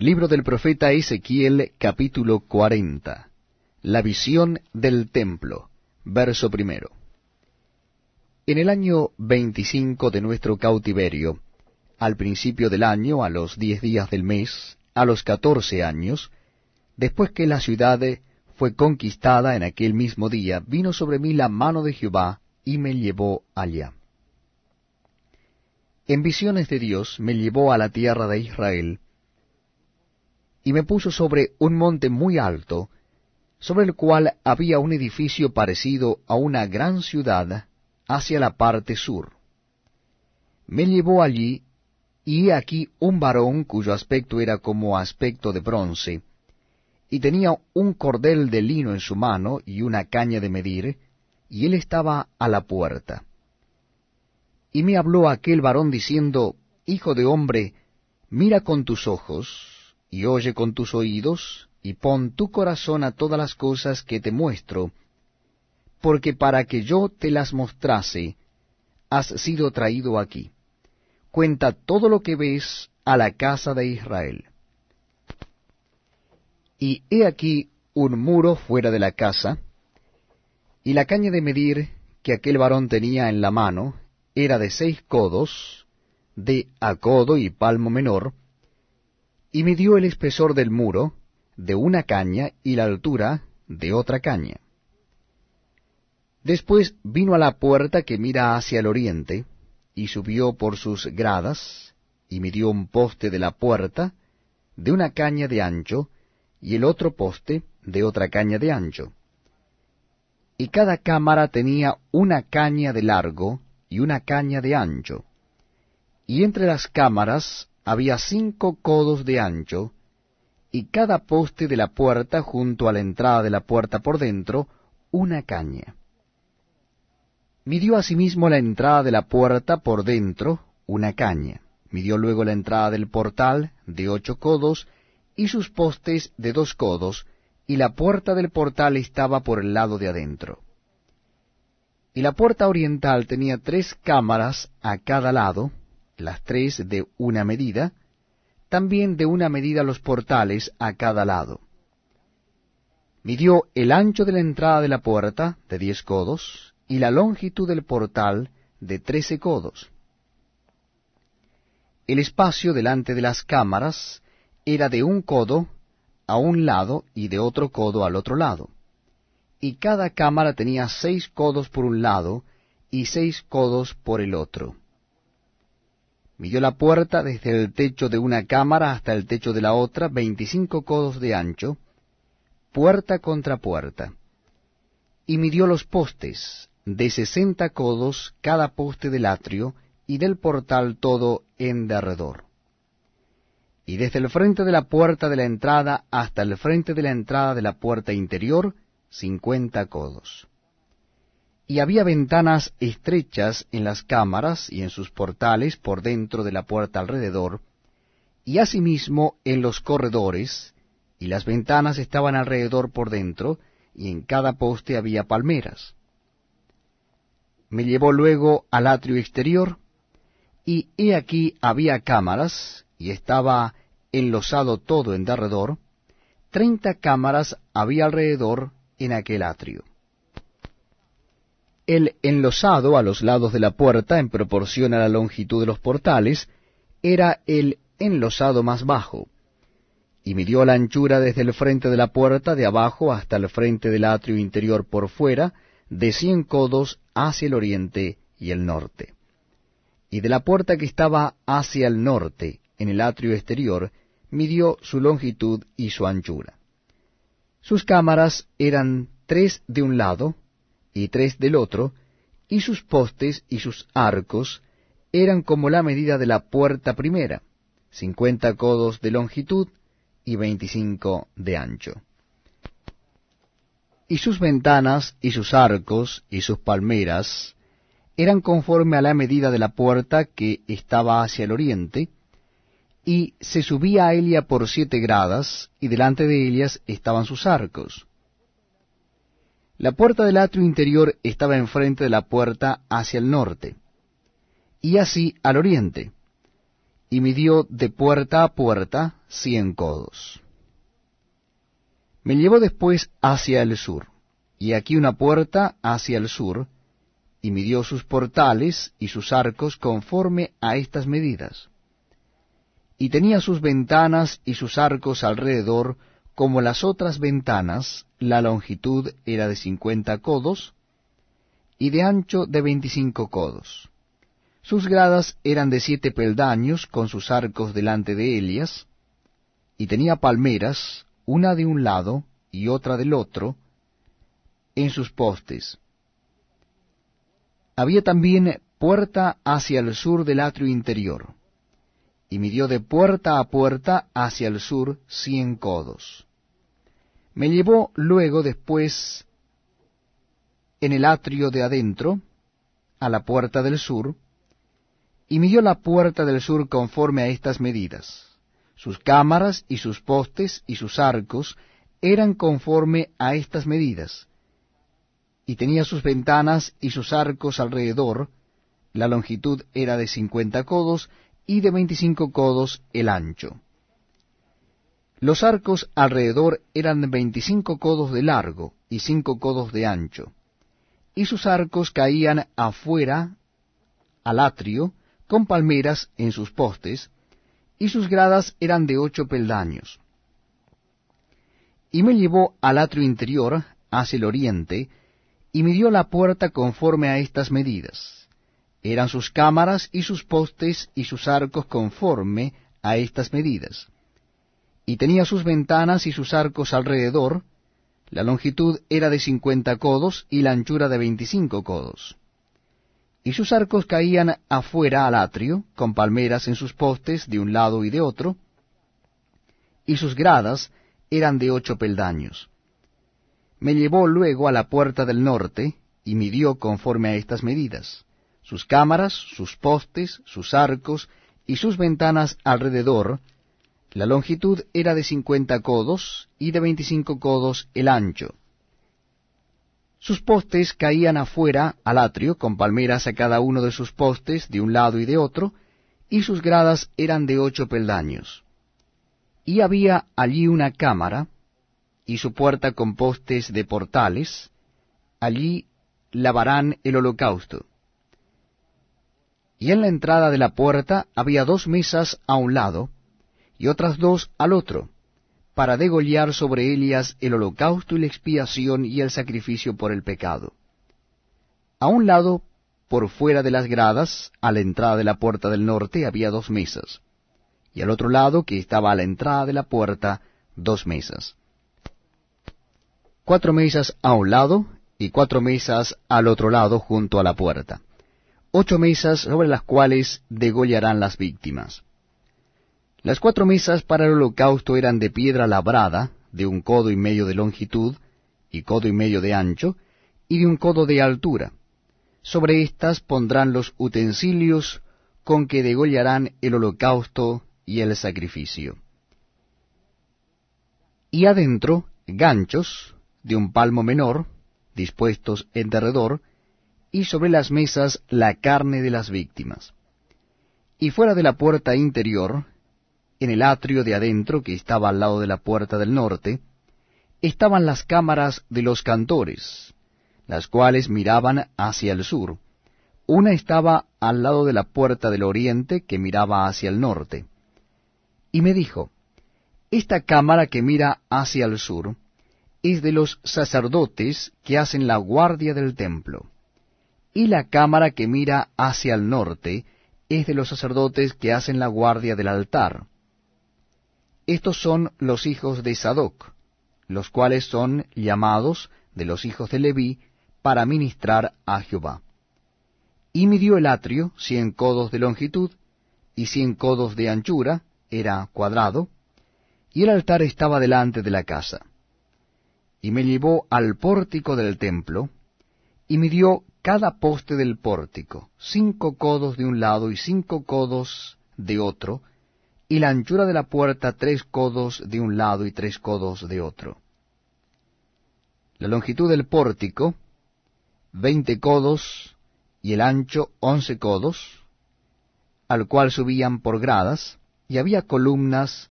Libro del profeta Ezequiel, capítulo 40. La visión del templo. Verso primero. En el año 25 de nuestro cautiverio, al principio del año, a los 10 días del mes, a los 14 años, después que la ciudad fue conquistada en aquel mismo día, vino sobre mí la mano de Jehová, y me llevó allá. En visiones de Dios me llevó a la tierra de Israel, y me puso sobre un monte muy alto, sobre el cual había un edificio parecido a una gran ciudad hacia la parte sur. Me llevó allí, y he aquí un varón cuyo aspecto era como aspecto de bronce, y tenía un cordel de lino en su mano y una caña de medir, y él estaba a la puerta. Y me habló aquel varón diciendo: Hijo de hombre, mira con tus ojos, y oye con tus oídos, y pon tu corazón a todas las cosas que te muestro, porque para que yo te las mostrase, has sido traído aquí. Cuenta todo lo que ves a la casa de Israel. Y he aquí un muro fuera de la casa, y la caña de medir que aquel varón tenía en la mano era de 6 codos, de a codo y palmo menor, y midió el espesor del muro de una caña y la altura de otra caña. Después vino a la puerta que mira hacia el oriente, y subió por sus gradas, y midió un poste de la puerta de una caña de ancho, y el otro poste de otra caña de ancho. Y cada cámara tenía una caña de largo y una caña de ancho, y entre las cámaras había 5 codos de ancho, y cada poste de la puerta junto a la entrada de la puerta por dentro, una caña. Midió asimismo la entrada de la puerta por dentro, una caña. Midió luego la entrada del portal de 8 codos, y sus postes de 2 codos, y la puerta del portal estaba por el lado de adentro. Y la puerta oriental tenía 3 cámaras a cada lado, las 3 de una medida, también de una medida los portales a cada lado. Midió el ancho de la entrada de la puerta de 10 codos, y la longitud del portal de 13 codos. El espacio delante de las cámaras era de 1 codo a un lado y de otro codo al otro lado, y cada cámara tenía 6 codos por un lado y 6 codos por el otro. Midió la puerta desde el techo de una cámara hasta el techo de la otra, 25 codos de ancho, puerta contra puerta. Y midió los postes, de 60 codos cada poste del atrio, y del portal todo en derredor. Y desde el frente de la puerta de la entrada hasta el frente de la entrada de la puerta interior, 50 codos. Y había ventanas estrechas en las cámaras y en sus portales por dentro de la puerta alrededor, y asimismo en los corredores, y las ventanas estaban alrededor por dentro, y en cada poste había palmeras. Me llevó luego al atrio exterior, y he aquí había cámaras, y estaba enlosado todo en derredor. 30 cámaras había alrededor en aquel atrio. El enlosado a los lados de la puerta, en proporción a la longitud de los portales, era el enlosado más bajo, y midió la anchura desde el frente de la puerta de abajo hasta el frente del atrio interior por fuera, de 100 codos hacia el oriente y el norte. Y de la puerta que estaba hacia el norte, en el atrio exterior, midió su longitud y su anchura. Sus cámaras eran 3 de un lado y 3 del otro, y sus postes y sus arcos eran como la medida de la puerta primera, 50 codos de longitud y 25 de ancho. Y sus ventanas y sus arcos y sus palmeras eran conforme a la medida de la puerta que estaba hacia el oriente, y se subía a ella por 7 gradas, y delante de ellas estaban sus arcos. La puerta del atrio interior estaba enfrente de la puerta hacia el norte, y así al oriente, y midió de puerta a puerta 100 codos. Me llevó después hacia el sur, y aquí una puerta hacia el sur, y midió sus portales y sus arcos conforme a estas medidas. Y tenía sus ventanas y sus arcos alrededor como las otras ventanas, la longitud era de 50 codos, y de ancho de 25 codos. Sus gradas eran de 7 peldaños, con sus arcos delante de ellas, y tenía palmeras, una de un lado y otra del otro, en sus postes. Había también puerta hacia el sur del atrio interior, y midió de puerta a puerta hacia el sur 100 codos. Me llevó luego después en el atrio de adentro, a la puerta del sur, y midió la puerta del sur conforme a estas medidas. Sus cámaras y sus postes y sus arcos eran conforme a estas medidas, y tenía sus ventanas y sus arcos alrededor, la longitud era de 50 codos, y de 25 codos el ancho. Los arcos alrededor eran de 25 codos de largo, y 5 codos de ancho, y sus arcos caían afuera al atrio, con palmeras en sus postes, y sus gradas eran de 8 peldaños. Y me llevó al atrio interior, hacia el oriente, y midió la puerta conforme a estas medidas. Eran sus cámaras y sus postes y sus arcos conforme a estas medidas. Y tenía sus ventanas y sus arcos alrededor, la longitud era de 50 codos y la anchura de 25 codos. Y sus arcos caían afuera al atrio, con palmeras en sus postes de un lado y de otro, y sus gradas eran de 8 peldaños. Me llevó luego a la puerta del norte, y midió conforme a estas medidas, sus cámaras, sus postes, sus arcos, y sus ventanas alrededor. La longitud era de 50 codos, y de 25 codos el ancho. Sus postes caían afuera al atrio, con palmeras a cada uno de sus postes, de un lado y de otro, y sus gradas eran de 8 peldaños. Y había allí una cámara, y su puerta con postes de portales, allí lavarán el holocausto. Y en la entrada de la puerta había 2 mesas a un lado, y otras 2 al otro, para degollar sobre ellas el holocausto y la expiación y el sacrificio por el pecado. A un lado, por fuera de las gradas, a la entrada de la puerta del norte, había 2 mesas, y al otro lado, que estaba a la entrada de la puerta, 2 mesas. 4 mesas a un lado, y 4 mesas al otro lado junto a la puerta. 8 mesas sobre las cuales degollarán las víctimas. Las 4 mesas para el holocausto eran de piedra labrada, de 1 codo y medio de longitud, y codo y medio de ancho, y de 1 codo de altura. Sobre éstas pondrán los utensilios con que degollarán el holocausto y el sacrificio. Y adentro, ganchos de 1 palmo menor, dispuestos en derredor, y sobre las mesas la carne de las víctimas. Y fuera de la puerta interior, en el atrio de adentro, que estaba al lado de la puerta del norte, estaban las cámaras de los cantores, las cuales miraban hacia el sur. Una estaba al lado de la puerta del oriente, que miraba hacia el norte. Y me dijo, esta cámara que mira hacia el sur es de los sacerdotes que hacen la guardia del templo, y la cámara que mira hacia el norte es de los sacerdotes que hacen la guardia del altar. Estos son los hijos de Sadoc, los cuales son llamados de los hijos de Leví para ministrar a Jehová. Y midió el atrio 100 codos de longitud y 100 codos de anchura, era cuadrado, y el altar estaba delante de la casa. Y me llevó al pórtico del templo, y midió cada poste del pórtico, 5 codos de un lado y 5 codos de otro, y la anchura de la puerta 3 codos de un lado y 3 codos de otro. La longitud del pórtico, 20 codos, y el ancho 11 codos. al cual subían por gradas, y había columnas